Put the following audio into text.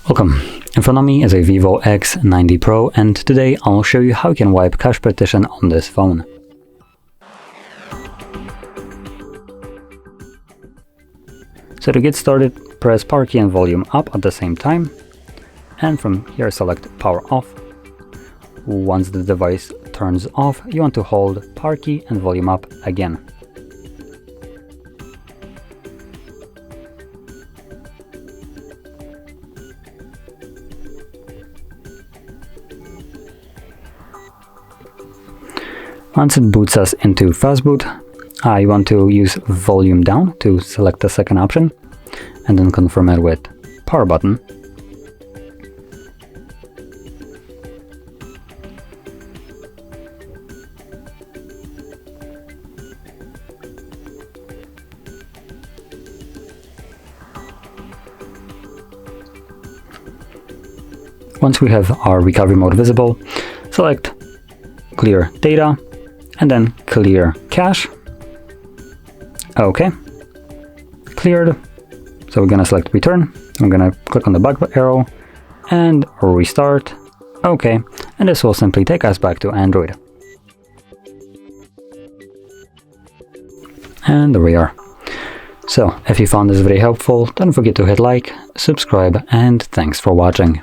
Welcome. In front of me is a VIVO X90 Pro, and today I'll show you how you can wipe cache partition on this phone. So to get started, press power key and volume up at the same time, and from here select power off. Once the device turns off, you want to hold power key and volume up again. Once it boots us into fastboot, you want to use volume down to select the second option, and then confirm it with power button. Once we have our recovery mode visible, select clear data and then clear cache. Okay, cleared. So we're gonna select return. I'm gonna click on the back arrow and restart. Okay, and this will simply take us back to Android. And there we are. So if you found this video helpful, don't forget to hit like, subscribe, and thanks for watching.